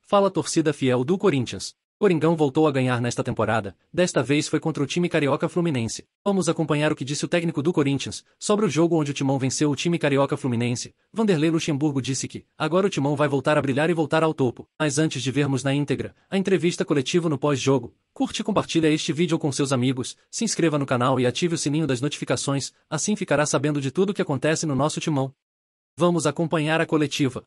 Fala torcida fiel do Corinthians. Coringão voltou a ganhar nesta temporada, desta vez foi contra o time carioca Fluminense. Vamos acompanhar o que disse o técnico do Corinthians sobre o jogo onde o Timão venceu o time carioca Fluminense. Vanderlei Luxemburgo disse que, agora o Timão vai voltar a brilhar e voltar ao topo. Mas antes de vermos na íntegra a entrevista coletiva no pós-jogo, curte e compartilha este vídeo com seus amigos, se inscreva no canal e ative o sininho das notificações, assim ficará sabendo de tudo o que acontece no nosso Timão. Vamos acompanhar a coletiva.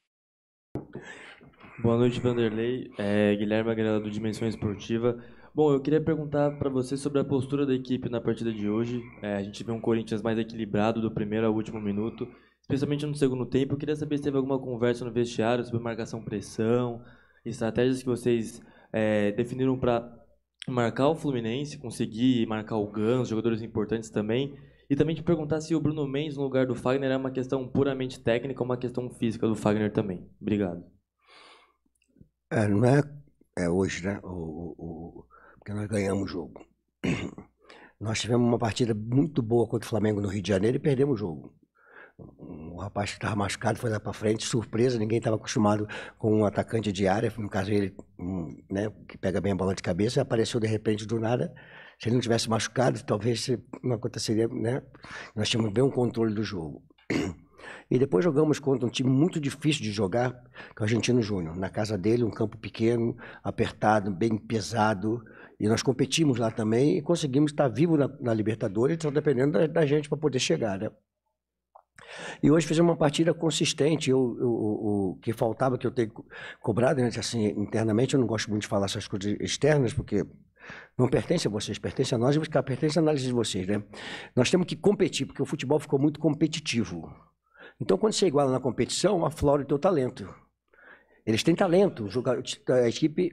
Boa noite, Vanderlei. Guilherme Agrela, do Dimensão Esportiva. Bom, eu queria perguntar para você sobre a postura da equipe na partida de hoje. A gente vê um Corinthians mais equilibrado do primeiro ao último minuto, especialmente no segundo tempo. Eu queria saber se teve alguma conversa no vestiário sobre marcação-pressão, estratégias que vocês definiram para marcar o Fluminense, conseguir marcar o Ganso, jogadores importantes também. E também te perguntar se o Bruno Mendes no lugar do Fagner é uma questão puramente técnica ou uma questão física do Fagner também. Obrigado. Não é hoje, né? Porque nós ganhamos o jogo. Nós tivemos uma partida muito boa contra o Flamengo no Rio de Janeiro e perdemos o jogo. O rapaz que estava machucado foi lá para frente, surpresa, ninguém estava acostumado com um atacante de área, no caso ele, né, que pega bem a bola de cabeça, apareceu de repente do nada. Se ele não tivesse machucado, talvez não aconteceria, né? Nós tínhamos bem um controle do jogo. E depois jogamos contra um time muito difícil de jogar, que é o Argentino Júnior. Na casa dele, um campo pequeno, apertado, bem pesado. E nós competimos lá também e conseguimos estar vivos na Libertadores, só dependendo da gente para poder chegar, né? E hoje fizemos uma partida consistente. O que faltava, que eu tenho cobrado, né, assim, internamente, eu não gosto muito de falar essas coisas externas, porque não pertence a vocês, pertence a nós, e pertence à análise de vocês, né? Nós temos que competir, porque o futebol ficou muito competitivo. Então, quando você iguala na competição, aflora o teu talento. Eles têm talento. A equipe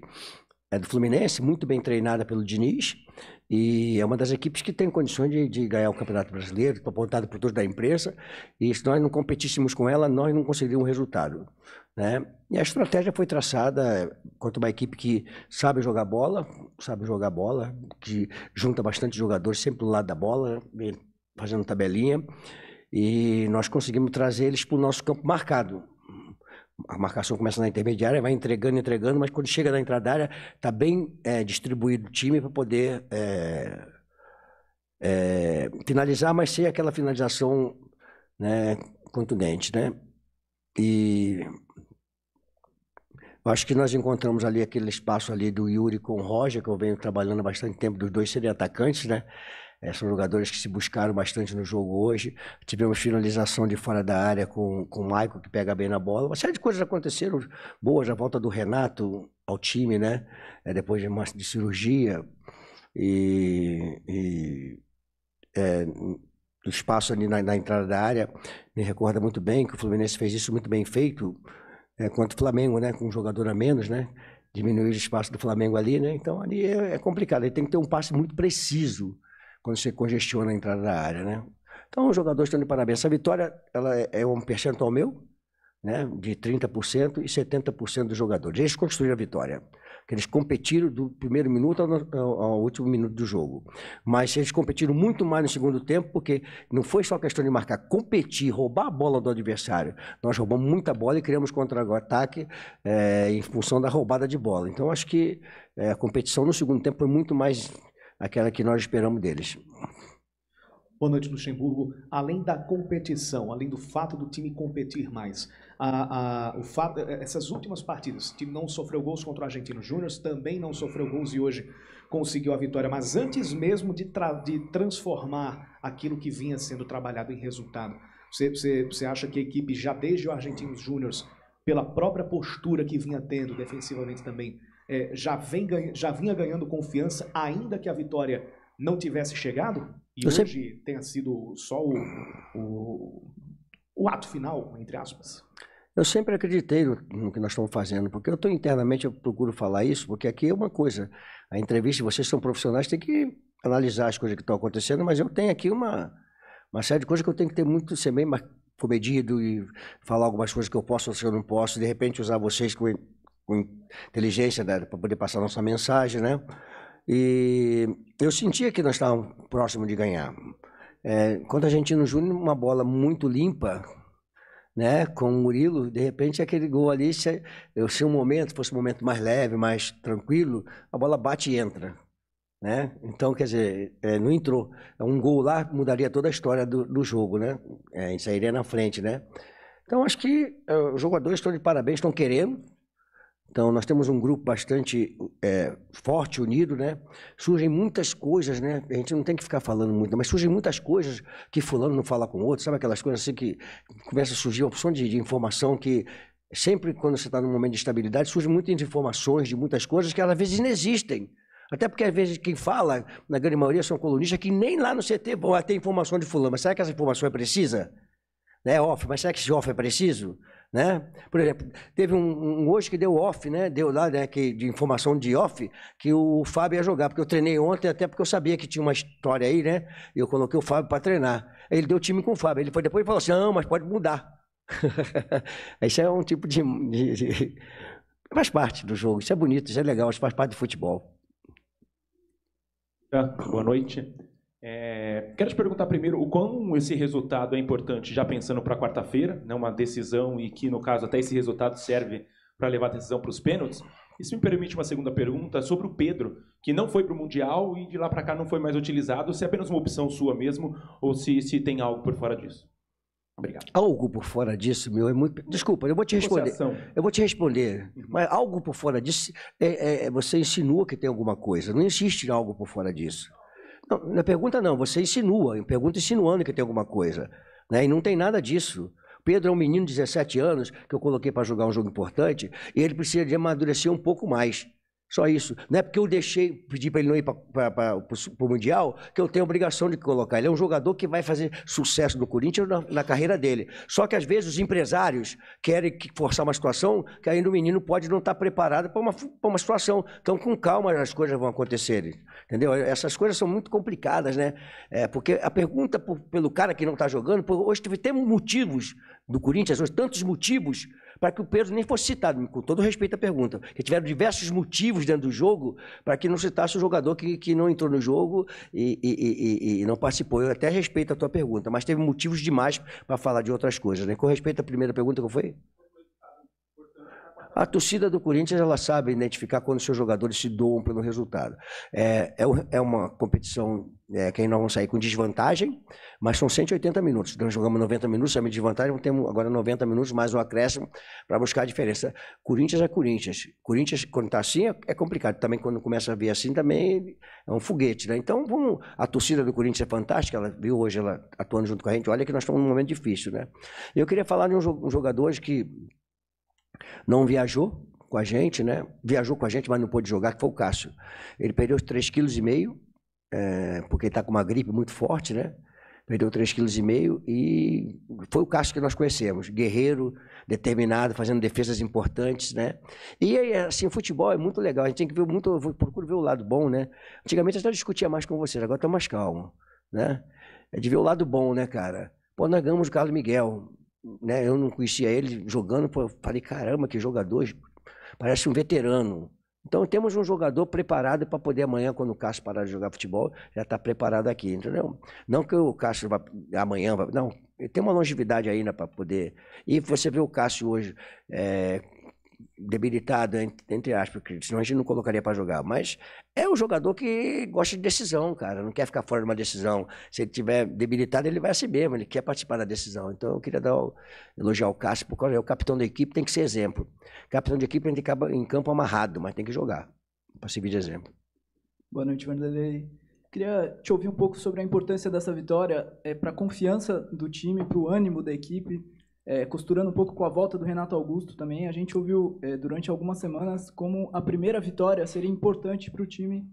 do Fluminense, muito bem treinada pelo Diniz, e é uma das equipes que tem condições de ganhar o Campeonato Brasileiro, apontada por todos da imprensa, e se nós não competíssemos com ela, nós não conseguiríamos resultado, né? E a estratégia foi traçada contra uma equipe que sabe jogar bola, que junta bastante jogadores sempre do lado da bola, fazendo tabelinha, e nós conseguimos trazer eles para o nosso campo marcado. A marcação começa na intermediária, vai entregando, mas quando chega na entrada da área, está bem distribuído o time para poder finalizar, mas sem aquela finalização, né, contundente, né? E eu acho que nós encontramos ali aquele espaço ali do Yuri com o Roger, que eu venho trabalhando há bastante tempo, dos dois serem atacantes, né? São jogadores que se buscaram bastante no jogo hoje. Tivemos finalização de fora da área com o Maicon, que pega bem na bola. Uma série de coisas aconteceram boas. A volta do Renato ao time, né? Depois de cirurgia. O espaço ali na entrada da área me recorda muito bem que o Fluminense fez isso muito bem feito contra o Flamengo, né? Com um jogador a menos, né? Diminuir o espaço do Flamengo ali, né? Então ali é complicado. Ele tem que ter um passe muito preciso quando você congestiona a entrada da área, né? Então, os jogadores estão de parabéns. Essa vitória, ela é um percentual meu, né, de 30% e 70% dos jogadores. Eles construíram a vitória. Eles competiram do primeiro minuto ao último minuto do jogo. Mas eles competiram muito mais no segundo tempo, porque não foi só questão de marcar, competir, roubar a bola do adversário. Nós roubamos muita bola e criamos contra-ataque em função da roubada de bola. Então, acho que a competição no segundo tempo foi muito mais aquela que nós esperamos deles. Boa noite, Luxemburgo. Além da competição, além do fato do time competir mais, essas últimas partidas, o time não sofreu gols contra o Argentino Júnior, também não sofreu gols e hoje conseguiu a vitória, mas antes mesmo de transformar aquilo que vinha sendo trabalhado em resultado, você acha que a equipe, já desde o Argentino Júnior, pela própria postura que vinha tendo defensivamente também, já vinha ganhando confiança, ainda que a vitória não tivesse chegado? E hoje tenha sido só o ato final, entre aspas? Eu sempre acreditei no que nós estamos fazendo, porque internamente eu procuro falar isso, porque aqui é uma coisa, a entrevista, vocês são profissionais, tem que analisar as coisas que estão acontecendo, mas eu tenho aqui uma série de coisas que eu tenho que ser bem mais comedido e falar algumas coisas que eu posso, outras que eu não posso, de repente usar vocês com inteligência, né, para poder passar a nossa mensagem, né? E eu sentia que nós estávamos próximos de ganhar. Contra o Argentino Júnior, uma bola muito limpa, né, com o Murilo, de repente aquele gol ali, se um momento, fosse um momento mais leve, mais tranquilo, a bola bate e entra, né? Então, quer dizer, não entrou. Um gol lá mudaria toda a história do jogo, né? A gente sairia na frente, né? Então, acho que os jogadores estão de parabéns, estão querendo. Então, nós temos um grupo bastante forte, unido, né? Surgem muitas coisas, né? A gente não tem que ficar falando muito, mas surgem muitas coisas que fulano não fala com o outro, sabe aquelas coisas assim que começa a surgir uma opção de informação que sempre quando você está num momento de estabilidade, surgem muitas informações de muitas coisas que às vezes não existem. Até porque às vezes quem fala, na grande maioria, são colunistas que nem lá no CT vão ter informação de fulano. Mas será que essa informação é precisa? É off, mas será que esse off é preciso? Né? Por exemplo, teve um hoje que deu off, né? Deu lá, né, de informação de off, que o Fábio ia jogar, porque eu treinei ontem, até porque eu sabia que tinha uma história aí, né? E eu coloquei o Fábio para treinar. Aí ele deu time com o Fábio. Ele foi depois e falou assim: não, mas pode mudar. Isso é um tipo faz parte do jogo, isso é bonito, isso é legal, isso faz parte do futebol. Boa noite. Quero te perguntar primeiro o quão esse resultado é importante, já pensando para quarta-feira, né, uma decisão e que, no caso, até esse resultado serve para levar a decisão para os pênaltis. Isso me permite uma segunda pergunta sobre o Pedro, que não foi para o Mundial e de lá para cá não foi mais utilizado, se é apenas uma opção sua mesmo ou se tem algo por fora disso. Obrigado. Algo por fora disso, meu, é muito... Desculpa, eu vou te responder. Eu vou te responder. Mas algo por fora disso, você insinua que tem alguma coisa. Não existe algo por fora disso. Não, na pergunta não, você insinua. Pergunta insinuando que tem alguma coisa. Né? E não tem nada disso. Pedro é um menino de 17 anos que eu coloquei para jogar um jogo importante e ele precisa de amadurecer um pouco mais. Só isso. Não é porque eu pedi para ele não ir para o Mundial, que eu tenho a obrigação de colocar. Ele é um jogador que vai fazer sucesso no Corinthians na carreira dele. Só que às vezes os empresários querem forçar uma situação que ainda o menino pode não estar preparado para uma situação. Então, com calma, as coisas vão acontecerem. Entendeu? Essas coisas são muito complicadas, né? Porque a pergunta pelo cara que não está jogando, hoje temos motivos do Corinthians, hoje tantos motivos para que o Pedro nem fosse citado, com todo respeito à pergunta, que tiveram diversos motivos dentro do jogo para que não citasse o jogador que não entrou no jogo e não participou. Eu até respeito a tua pergunta, mas teve motivos demais para falar de outras coisas, né? Com respeito à primeira pergunta, qual foi? A torcida do Corinthians, ela sabe identificar quando seus jogadores se doam pelo resultado. É uma competição que nós vamos sair com desvantagem, mas são 180 minutos. Nós jogamos 90 minutos, saímos de desvantagem, temos agora 90 minutos mais um acréscimo para buscar a diferença. Corinthians é Corinthians. Corinthians, quando está assim, é complicado. Também quando começa a vir assim, também é um foguete, né? Então, a torcida do Corinthians é fantástica, ela viu hoje ela atuando junto com a gente. Olha que nós estamos num momento difícil, né? Eu queria falar de um jogador que não viajou com a gente, né? Viajou com a gente, mas não pôde jogar, que foi o Cássio. Ele perdeu 3,5 kg, porque está com uma gripe muito forte, né? Perdeu 3,5 kg e foi o Cássio que nós conhecemos. Guerreiro, determinado, fazendo defesas importantes, né? E assim, o futebol é muito legal, a gente tem que ver muito, eu procuro ver o lado bom, né? Antigamente eu até discutia mais com vocês, agora estou mais calmo, né? É de ver o lado bom, né, cara? Pô, nós ganhamos o Carlos Miguel, né? Eu não conhecia ele jogando, pô, falei, caramba, que jogador, parece um veterano. Então temos um jogador preparado para poder amanhã, quando o Cássio parar de jogar futebol, já está preparado aqui, entendeu? Não que o Cássio amanhã, não, ele tem uma longevidade ainda para poder... E você vê o Cássio hoje debilitado, entre aspas, porque senão a gente não colocaria para jogar, mas é um jogador que gosta de decisão, cara, não quer ficar fora de uma decisão. Se ele tiver debilitado, ele vai assim mesmo, ele quer participar da decisão. Então eu queria elogiar o Cássio, porque o capitão da equipe tem que ser exemplo. O capitão de equipe tem que ficar em campo amarrado, mas tem que jogar, para servir de exemplo. Boa noite, Vanderlei. Queria te ouvir um pouco sobre a importância dessa vitória para a confiança do time, para o ânimo da equipe. Costurando um pouco com a volta do Renato Augusto também, a gente ouviu durante algumas semanas como a primeira vitória seria importante para o time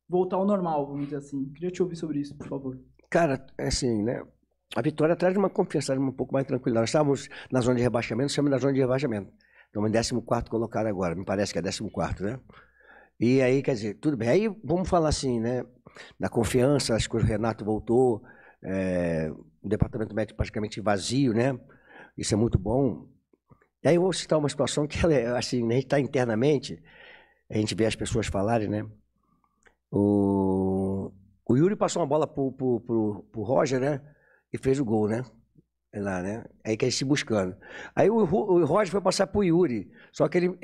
voltar ao normal, vamos dizer assim. Queria te ouvir sobre isso, por favor. Cara, assim, né? A vitória traz uma confiança um pouco mais tranquila. Nós estávamos na zona de rebaixamento, estamos na zona de rebaixamento. Estamos em 14º colocado agora, me parece que é 14º, né? E aí, quer dizer, tudo bem. Aí vamos falar assim, né? Da confiança, acho que o Renato voltou, o departamento médico praticamente vazio, né? Isso é muito bom. E aí eu vou citar uma situação que, assim, a gente está internamente, a gente vê as pessoas falarem, né? O Yuri passou uma bola pro Roger, né? E fez o gol, né? lá, né? Aí que eles se buscando. Aí o Roger foi passar pro Yuri. Só que ele,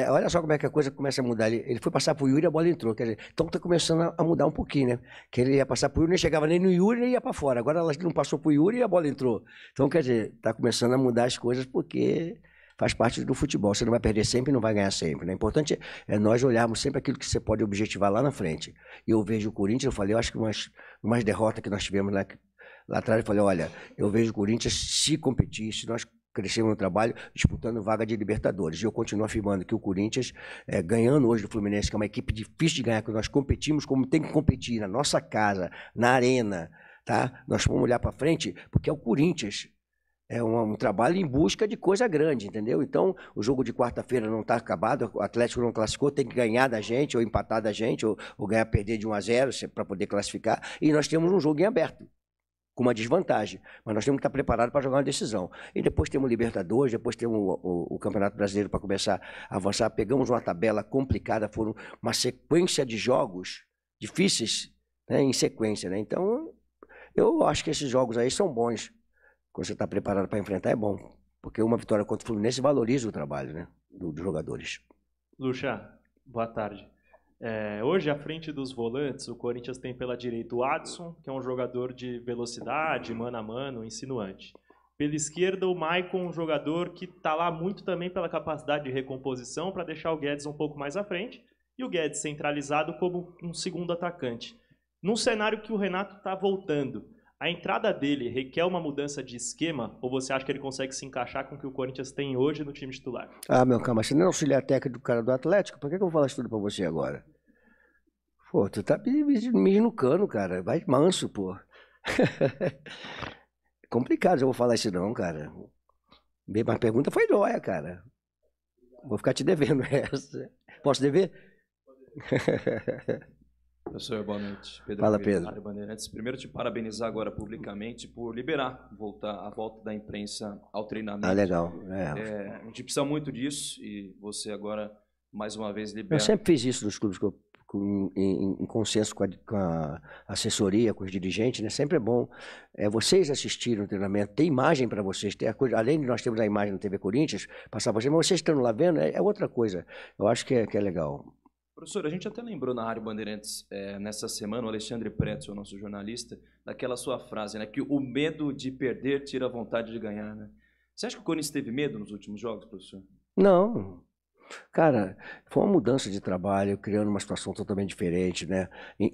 olha só como é que a coisa começa a mudar. Ele foi passar pro Yuri e a bola entrou. Quer dizer, então tá começando a mudar um pouquinho, né? Que ele ia passar pro Yuri, nem chegava nem no Yuri, nem ia para fora. Agora ela não passou pro Yuri e a bola entrou. Então, quer dizer, tá começando a mudar as coisas porque faz parte do futebol. Você não vai perder sempre e não vai ganhar sempre, né? O importante é nós olharmos sempre aquilo que você pode objetivar lá na frente. E eu vejo o Corinthians, eu falei, eu acho que umas derrotas que nós tivemos lá atrás, eu falei, olha, eu vejo o Corinthians se competir, se nós crescermos no trabalho, disputando vaga de Libertadores. E eu continuo afirmando que o Corinthians, ganhando hoje do Fluminense, que é uma equipe difícil de ganhar, que nós competimos como tem que competir, na nossa casa, na arena, tá? Nós vamos olhar para frente, porque é o Corinthians. É um trabalho em busca de coisa grande, entendeu? Então, o jogo de quarta-feira não está acabado, o Atlético não classificou, tem que ganhar da gente, ou empatar da gente, ou ganhar, perder de 1-0 para poder classificar. E nós temos um jogo em aberto, com uma desvantagem, mas nós temos que estar preparados para jogar uma decisão. E depois temos o Libertadores, depois temos o Campeonato Brasileiro para começar a avançar. Pegamos uma tabela complicada, foram uma sequência de jogos difíceis, né, em sequência, né? Então, eu acho que esses jogos aí são bons. Quando você está preparado para enfrentar, é bom. Porque uma vitória contra o Fluminense valoriza o trabalho, né, dos jogadores. Lucha, boa tarde. Hoje, à frente dos volantes, o Corinthians tem pela direita o Adson, que é um jogador de velocidade, mano a mano, insinuante. Pela esquerda, o Maicon, um jogador que está lá muito também pela capacidade de recomposição para deixar o Guedes um pouco mais à frente, e o Guedes centralizado como um segundo atacante. Num cenário que o Renato está voltando, a entrada dele requer uma mudança de esquema, ou você acha que ele consegue se encaixar com o que o Corinthians tem hoje no time titular? Ah, meu calma, você não é auxiliar técnico do cara do Atlético? Por que eu vou falar isso tudo para você agora? Pô, tu tá me nucando, cara. Vai manso, pô. É complicado, eu vou falar isso não, cara. Mas a pergunta foi dóia, cara. Vou ficar te devendo essa. Posso dever? Professor, boa noite. Fala, Pedro. Bandeirantes. Primeiro, te parabenizar agora publicamente por liberar a volta da imprensa ao treinamento. Ah, legal. A gente precisa muito disso e você agora, mais uma vez, libera. Eu sempre fiz isso nos clubes em consenso com a assessoria, com os dirigentes, né? Sempre é bom vocês assistirem o treinamento, ter imagem para vocês, ter a coisa, além de nós termos a imagem na TV Corinthians, passar para vocês, mas vocês estando lá vendo, é outra coisa. Eu acho que é legal. Professor, a gente até lembrou na Rádio Bandeirantes, nessa semana, o Alexandre Pretzel, o nosso jornalista, daquela sua frase, né, que o medo de perder tira a vontade de ganhar, né? Você acha que o Corinthians teve medo nos últimos jogos, professor? Não. Cara, foi uma mudança de trabalho, criando uma situação totalmente diferente, né?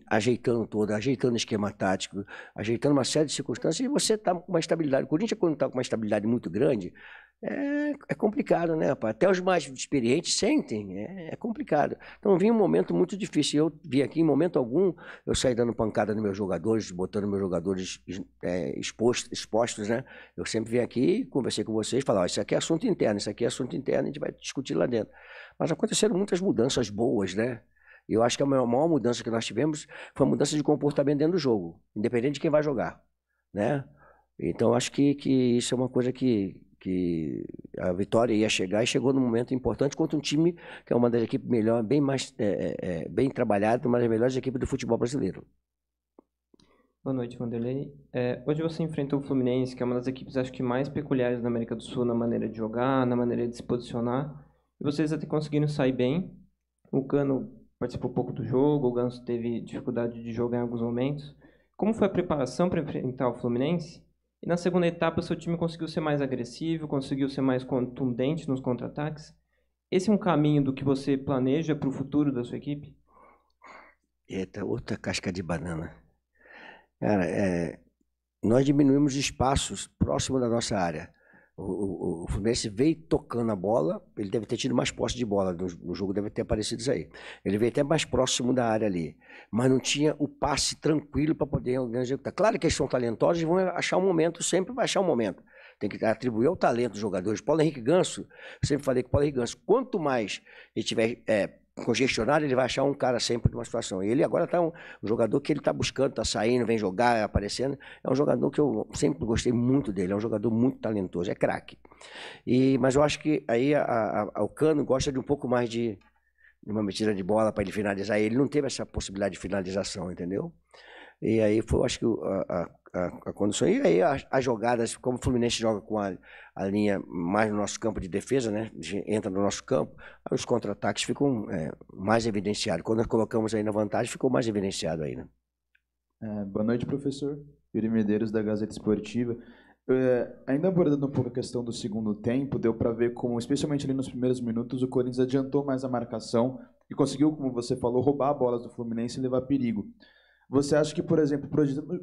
Ajeitando ajeitando o esquema tático, ajeitando uma série de circunstâncias, e você está com uma estabilidade. O Corinthians, quando está com uma estabilidade muito grande, é complicado, né, rapaz? Até os mais experientes sentem, é complicado. Então, vinha um momento muito difícil. Eu vi aqui, em momento algum, eu saí dando pancada nos meus jogadores, botando meus jogadores expostos, né? Eu sempre vim aqui, conversei com vocês, falava, isso aqui é assunto interno, a gente vai discutir lá dentro. Mas aconteceram muitas mudanças boas, né? E eu acho que a maior mudança que nós tivemos foi a mudança de comportamento dentro do jogo, independente de quem vai jogar, né? Então, acho que isso é uma coisa que a vitória ia chegar, e chegou num momento importante contra um time que é uma das equipes melhor, bem mais bem trabalhada, uma das melhores equipes do futebol brasileiro. Boa noite, Vanderlei. Hoje você enfrentou o Fluminense, que é uma das equipes, acho que mais peculiares da América do Sul, na maneira de jogar, na maneira de se posicionar, e vocês até conseguiram sair bem. O Cano participou pouco do jogo, o Ganso teve dificuldade de jogar em alguns momentos. Como foi a preparação para enfrentar o Fluminense? E na segunda etapa, o seu time conseguiu ser mais agressivo, conseguiu ser mais contundente nos contra-ataques. Esse é um caminho do que você planeja para o futuro da sua equipe? Eita, outra casca de banana. Cara, nós diminuímos espaços próximo da nossa área. O Fluminense veio tocando a bola, ele deve ter tido mais posse de bola, no jogo deve ter aparecido isso aí. Ele veio até mais próximo da área ali, mas não tinha o passe tranquilo para poder executar. Claro que eles são talentosos e vão achar um momento, sempre vai achar um momento. Tem que atribuir ao talento dos jogadores. Paulo Henrique Ganso, eu sempre falei que o Paulo Henrique Ganso, quanto mais ele tiver congestionado, ele vai achar um cara sempre numa situação. E ele agora está um jogador que ele está buscando, está saindo, vem jogar, aparecendo. É um jogador que eu sempre gostei muito dele, é um jogador muito talentoso, é craque. Mas eu acho que aí o Cano gosta de um pouco mais de uma metida de bola para ele finalizar. Ele não teve essa possibilidade de finalização, entendeu? E aí foi, eu acho que a condição. E aí as jogadas, como o Fluminense joga com a linha mais no nosso campo de defesa, né? Entra no nosso campo, aí os contra-ataques ficam mais evidenciados. Quando nós colocamos aí na vantagem, ficou mais evidenciado aí, né? Boa noite, professor. Yuri Medeiros, da Gazeta Esportiva. Ainda abordando um pouco a questão do segundo tempo, deu para ver como, especialmente ali nos primeiros minutos, o Corinthians adiantou mais a marcação e conseguiu, como você falou, roubar bolas do Fluminense e levar perigo. Você acha que, por exemplo,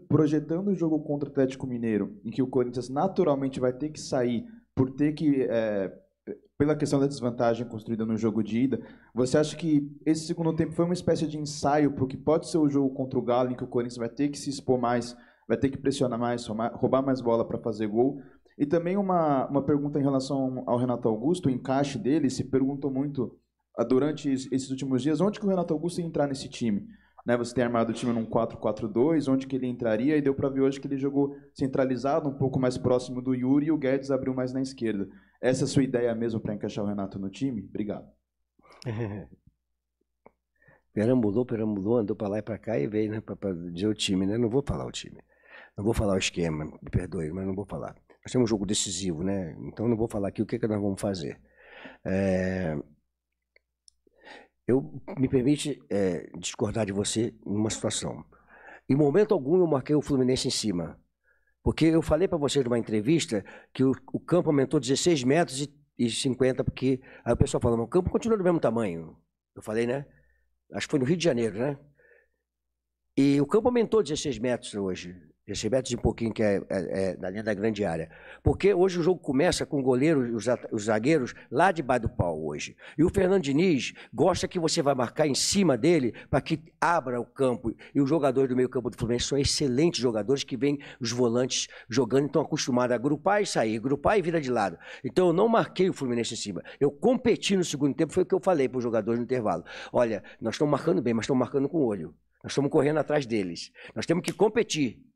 projetando o jogo contra o Atlético Mineiro, em que o Corinthians naturalmente vai ter que sair por ter que, pela questão da desvantagem construída no jogo de ida, você acha que esse segundo tempo foi uma espécie de ensaio para o que pode ser o jogo contra o Galo, em que o Corinthians vai ter que se expor mais, vai ter que pressionar mais, roubar mais bola para fazer gol? E também uma pergunta em relação ao Renato Augusto, o encaixe dele, se perguntou muito durante esses últimos dias, onde que o Renato Augusto ia entrar nesse time? Né, você tem armado o time num 4-4-2, onde que ele entraria, e deu para ver hoje que ele jogou centralizado, um pouco mais próximo do Yuri, e o Guedes abriu mais na esquerda. Essa é a sua ideia mesmo para encaixar o Renato no time? Obrigado. Perambulou, andou para lá e para cá e veio, né, para dizer o time, né? Não vou falar o time, não vou falar o esquema, me perdoe, mas não vou falar. Nós temos um jogo decisivo, né? Então não vou falar aqui o que nós vamos fazer. Me permite discordar de você numa situação. Em momento algum eu marquei o Fluminense em cima. Porque eu falei para vocês numa entrevista que o campo aumentou 16 metros e 50, porque aí o pessoal falou, mas o campo continua do mesmo tamanho. Eu falei, né? Acho que foi no Rio de Janeiro, né? E o campo aumentou 16 metros hoje. 16 metros e um pouquinho, que é da linha da grande área. Porque hoje o jogo começa com o goleiro e os zagueiros lá debaixo do pau hoje. E o Fernando Diniz gosta que você vai marcar em cima dele para que abra o campo. E os jogadores do meio campo do Fluminense são excelentes jogadores que vêm os volantes jogando e estão acostumados a agrupar e sair, agrupar e virar de lado. Então eu não marquei o Fluminense em cima. Eu competi no segundo tempo, foi o que eu falei para os jogadores no intervalo. Olha, nós estamos marcando bem, mas estamos marcando com o olho. Nós estamos correndo atrás deles. Nós temos que competir.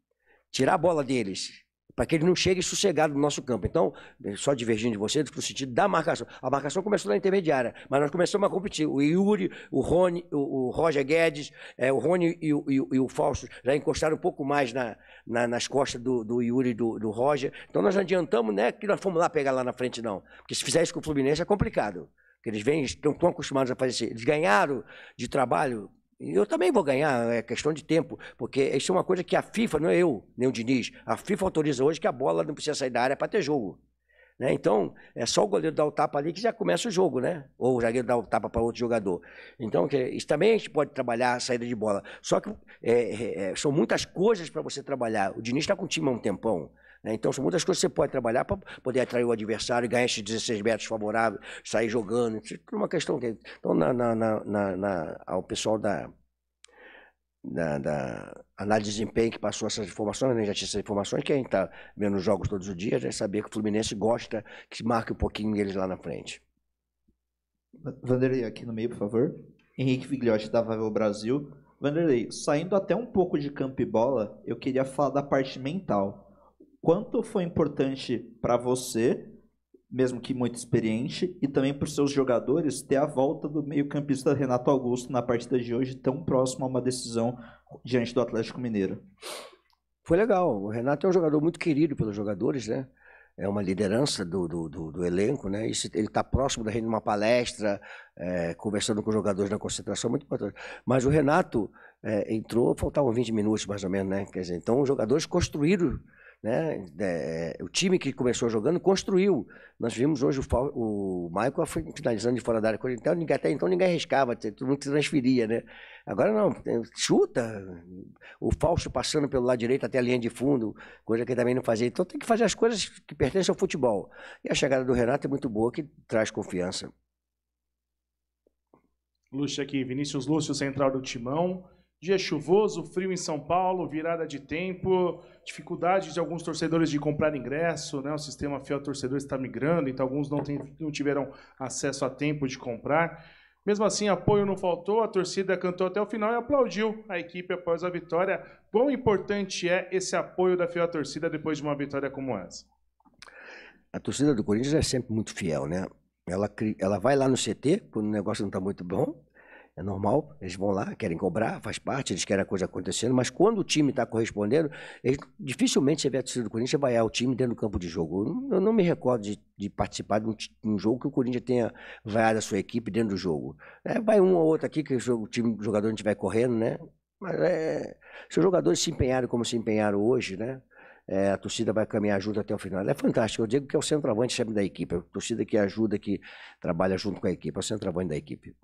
Tirar a bola deles, para que ele não chegue sossegado no nosso campo. Então, só divergindo de você, no sentido da marcação. A marcação começou na intermediária, mas nós começamos a competir. O Yuri, o Rony, o Roger Guedes, o Rony e o Fausto já encostaram um pouco mais nas costas do Yuri e do Roger. Então nós adiantamos, né, que nós fomos lá pegar lá na frente, não. Porque se fizer isso com o Fluminense é complicado. Porque eles estão tão acostumados a fazer isso. Eles ganharam de trabalho. Eu também vou ganhar, é questão de tempo, porque isso é uma coisa que a FIFA, não é eu, nem o Diniz, a FIFA autoriza hoje que a bola não precisa sair da área para ter jogo. Né? Então, é só o goleiro dar o tapa ali que já começa o jogo, né? Ou o zagueiro dar o tapa para outro jogador. Então, isso também a gente pode trabalhar a saída de bola. Só que são muitas coisas para você trabalhar. O Diniz está com o time há um tempão. Então, são muitas coisas que você pode trabalhar para poder atrair o adversário, ganhar esses 16 metros favoráveis, sair jogando. Isso é uma questão que... Então, ao pessoal da análise de desempenho que passou essas informações, né? Já tinha essas informações, que a gente está vendo os jogos todos os dias, é saber que o Fluminense gosta que se marque um pouquinho deles lá na frente. Vanderlei, aqui no meio, por favor. Henrique Vigliotti, da Vavel Brasil. Vanderlei, saindo até um pouco de campo e bola, eu queria falar da parte mental. Quanto foi importante para você, mesmo que muito experiente, e também para os seus jogadores, ter a volta do meio-campista Renato Augusto na partida de hoje, tão próximo a uma decisão diante do Atlético Mineiro? Foi legal. O Renato é um jogador muito querido pelos jogadores, né? É uma liderança do elenco, né? Ele está próximo da gente numa palestra, conversando com os jogadores na concentração, muito importante. Mas o Renato entrou, faltavam 20 minutos mais ou menos, né? Quer dizer, então os jogadores construíram, né? O time que começou jogando construiu. Nós vimos hoje o Michael finalizando de fora da área, até então ninguém arriscava, todo mundo se transferia, né? Agora não, chuta, o Fausto passando pelo lado direito até a linha de fundo, coisa que ele também não fazia. Então tem que fazer as coisas que pertencem ao futebol. E a chegada do Renato é muito boa, que traz confiança. Lúcio aqui, Vinícius Lúcio, central do Timão. Dia chuvoso, frio em São Paulo, virada de tempo, dificuldade de alguns torcedores de comprar ingresso, né? O sistema fiel torcedor está migrando, então alguns não tiveram acesso a tempo de comprar. Mesmo assim, apoio não faltou, a torcida cantou até o final e aplaudiu a equipe após a vitória. Quão importante é esse apoio da fiel torcida depois de uma vitória como essa? A torcida do Corinthians é sempre muito fiel, né? Ela vai lá no CT, quando o negócio não está muito bom. É normal, eles vão lá, querem cobrar, faz parte, eles querem a coisa acontecendo, mas quando o time está correspondendo, dificilmente você vê a torcida do Corinthians vaiar o time dentro do campo de jogo. Eu não me recordo de participar de um jogo que o Corinthians tenha vaiado a sua equipe dentro do jogo. Vai um ou outro aqui que o jogador não estiver correndo, né? Mas se os jogadores se empenharem como se empenharam hoje, né? A torcida vai caminhar junto até o final. É fantástico. Eu digo que é o centroavante sempre da equipe. A torcida que ajuda, que trabalha junto com a equipe. É o centroavante da equipe.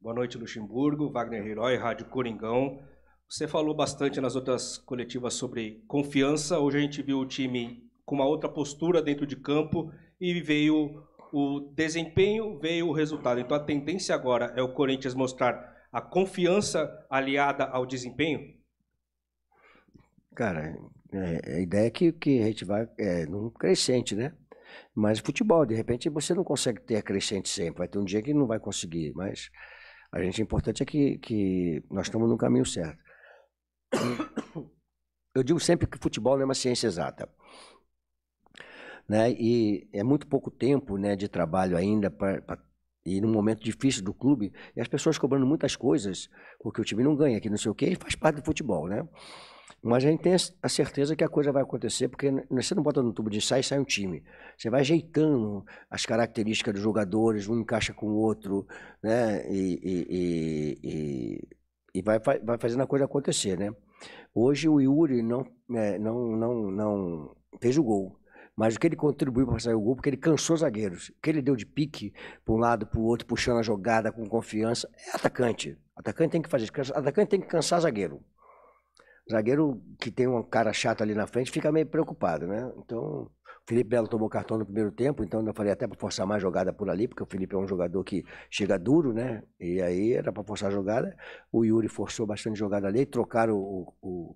Boa noite, Luxemburgo. Wagner Herói, Rádio Coringão. Você falou bastante nas outras coletivas sobre confiança. Hoje a gente viu o time com uma outra postura dentro de campo e veio o desempenho, veio o resultado. Então a tendência agora é o Corinthians mostrar a confiança aliada ao desempenho? Cara, a ideia é que a gente vai num crescente, né? Mas futebol, de repente, você não consegue ter crescente sempre. Vai ter um dia que não vai conseguir, mas a gente, o importante é que nós estamos no caminho certo. Eu digo sempre que futebol não é uma ciência exata, né? E é muito pouco tempo, né, de trabalho ainda e num momento difícil do clube, e as pessoas cobrando muitas coisas, porque o time não ganha, que não sei o quê, e faz parte do futebol, né? Mas a gente tem a certeza que a coisa vai acontecer, porque você não bota no tubo de ensaio e sai um time. Você vai ajeitando as características dos jogadores, um encaixa com o outro, né? E vai fazendo a coisa acontecer, né? Hoje o Yuri não fez o gol. Mas o que ele contribuiu para sair o gol, porque ele cansou os zagueiros. O que ele deu de pique para um lado, para o outro, puxando a jogada com confiança, é atacante. O atacante tem que fazer isso. O atacante tem que cansar zagueiro. Zagueiro que tem um cara chato ali na frente fica meio preocupado, né? Então, o Felipe Melo tomou cartão no primeiro tempo, então eu falei até para forçar mais jogada por ali, porque o Felipe é um jogador que chega duro, né? E aí era para forçar a jogada. O Yuri forçou bastante jogada ali, trocaram o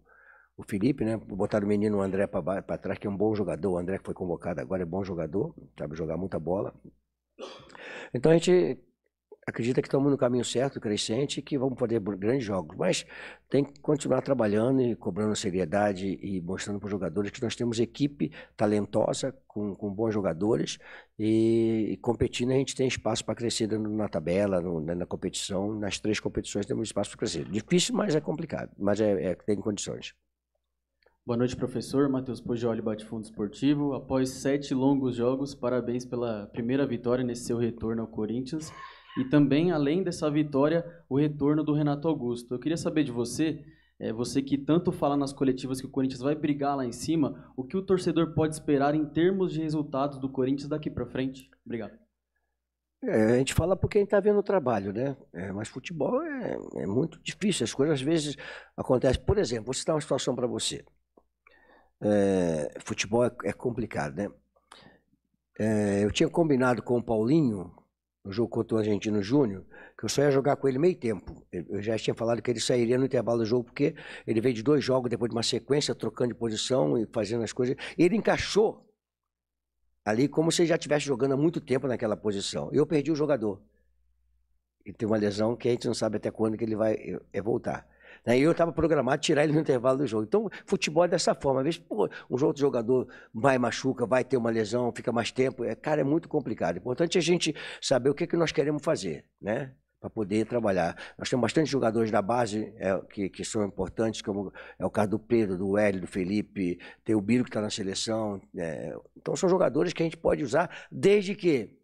Felipe, né? Botaram o menino André para trás, que é um bom jogador. O André que foi convocado agora é bom jogador, sabe jogar muita bola. Então a gente acredita que estamos no caminho certo, crescente, e que vamos poder grandes jogos. Mas tem que continuar trabalhando e cobrando seriedade e mostrando para os jogadores que nós temos equipe talentosa, com bons jogadores, e competindo a gente tem espaço para crescer na tabela, na competição. Nas 3 competições temos espaço para crescer. Difícil, mas é complicado, mas tem condições. Boa noite, professor. Matheus Poggioli, Bate-Fundo Esportivo. Após 7 longos jogos, parabéns pela primeira vitória nesse seu retorno ao Corinthians. E também, além dessa vitória, o retorno do Renato Augusto. Eu queria saber de você, você que tanto fala nas coletivas que o Corinthians vai brigar lá em cima, o que o torcedor pode esperar em termos de resultados do Corinthians daqui para frente? Obrigado. A gente fala porque a gente está vendo o trabalho, né? Mas futebol é muito difícil. As coisas às vezes acontecem. Por exemplo, vou citar uma situação para você. Futebol é complicado, né? Eu tinha combinado com o Paulinho, no jogo contra o Argentino Júnior, que eu só ia jogar com ele meio tempo. Eu já tinha falado que ele sairia no intervalo do jogo, porque ele veio de 2 jogos depois de uma sequência, trocando de posição e fazendo as coisas. Ele encaixou ali como se ele já estivesse jogando há muito tempo naquela posição. Eu perdi o jogador. Ele tem uma lesão que a gente não sabe até quando que ele vai voltar. E eu estava programado tirar ele no intervalo do jogo. Então, futebol é dessa forma. Às vezes, um outro jogador vai machuca, vai ter uma lesão, fica mais tempo. Cara, é muito complicado. É importante a gente saber o que nós queremos fazer, né? Para poder trabalhar. Nós temos bastante jogadores da base que são importantes, como é o caso do Pedro, do Hélio, do Felipe, tem o Biro que está na seleção. Então, são jogadores que a gente pode usar, desde que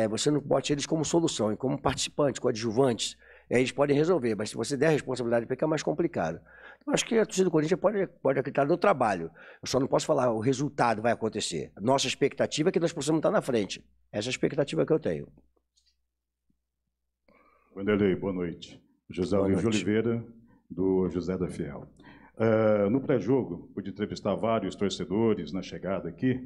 você não bote eles como solução, como participantes, coadjuvantes. Eles podem resolver, mas se você der a responsabilidade, fica mais complicado. Eu acho que a torcida do Corinthians pode acreditar no trabalho. Eu só não posso falar o resultado vai acontecer. Nossa expectativa é que nós possamos estar na frente. Essa é a expectativa que eu tenho. Vanderlei, boa noite. José Luiz de Oliveira, do José da Fiel. No pré-jogo, pude entrevistar vários torcedores na chegada aqui.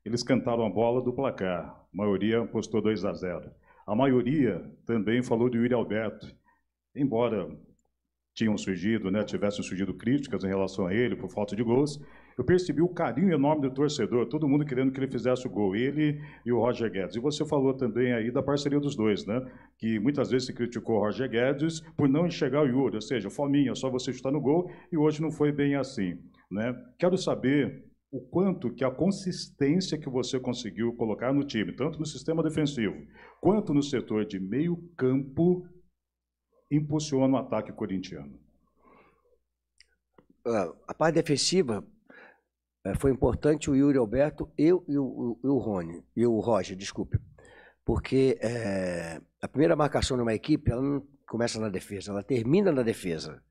Eles cantaram a bola do placar. A maioria postou 2-0. A maioria também falou do Yuri Alberto. Embora tivessem surgido críticas em relação a ele por falta de gols, eu percebi o carinho enorme do torcedor, todo mundo querendo que ele fizesse o gol, ele e o Roger Guedes. E você falou também aí da parceria dos dois, né? Que muitas vezes se criticou o Roger Guedes por não enxergar o Yuri, ou seja, fominha, só você chutar no gol, e hoje não foi bem assim, né? Quero saber o quanto que a consistência que você conseguiu colocar no time, tanto no sistema defensivo, quanto no setor de meio campo, impulsiona o ataque corintiano? A parte defensiva foi importante o Yuri Alberto, eu e o Rony, e o Roger, desculpe. Porque a primeira marcação numa equipe, ela não começa na defesa, ela termina na defesa.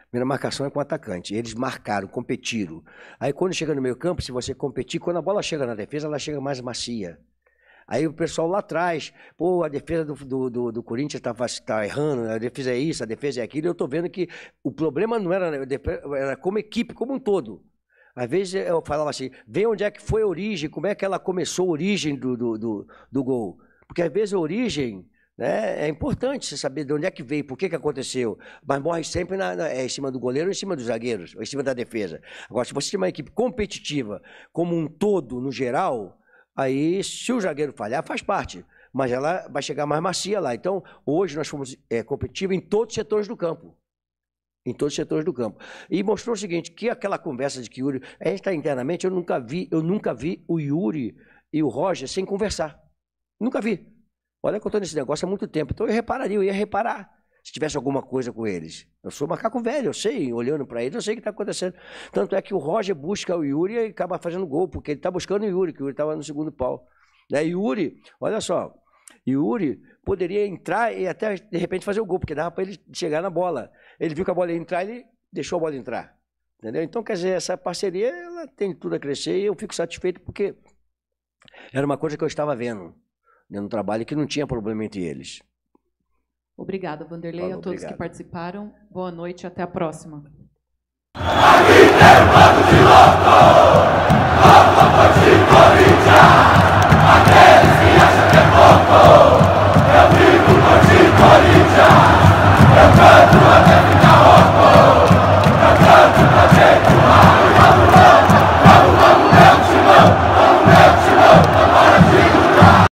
A primeira marcação é com o atacante. Eles marcaram, competiram. Aí quando chega no meio campo, se você competir, quando a bola chega na defesa, ela chega mais macia. Aí o pessoal lá atrás, pô, a defesa do Corinthians tá errando, a defesa é isso, a defesa é aquilo. Eu tô vendo que o problema não era como equipe, como um todo. Às vezes eu falava assim, vê onde é que foi a origem, como é que ela começou a origem do gol. Porque às vezes a origem, né, é importante você saber de onde é que veio, por que aconteceu. Mas morre sempre em cima do goleiro, em cima dos zagueiros, ou em cima da defesa. Agora, se você tem uma equipe competitiva como um todo, no geral, aí se o zagueiro falhar, faz parte. Mas ela vai chegar mais macia lá. Então, hoje nós fomos competitivos em todos os setores do campo. Em todos os setores do campo. E mostrou o seguinte, que aquela conversa de que o Yuri... A gente está internamente, eu nunca vi o Yuri e o Roger sem conversar. Nunca vi. Olha que eu estou nesse negócio há muito tempo. Então eu ia reparar se tivesse alguma coisa com eles. Eu sou macaco velho, eu sei, olhando para eles, eu sei o que está acontecendo. Tanto é que o Roger busca o Yuri e acaba fazendo gol, porque ele está buscando o Yuri, que o Yuri estava no segundo pau. Yuri, olha só, Yuri poderia entrar e até, de repente, fazer o gol, porque dava para ele chegar na bola. Ele viu que a bola ia entrar, ele deixou a bola entrar. Entendeu? Então, quer dizer, essa parceria ela tem tudo a crescer e eu fico satisfeito porque era uma coisa que eu estava vendo no trabalho que não tinha problema entre eles. Obrigada, Vanderlei, a todos que participaram. Boa noite e até a próxima. Aqui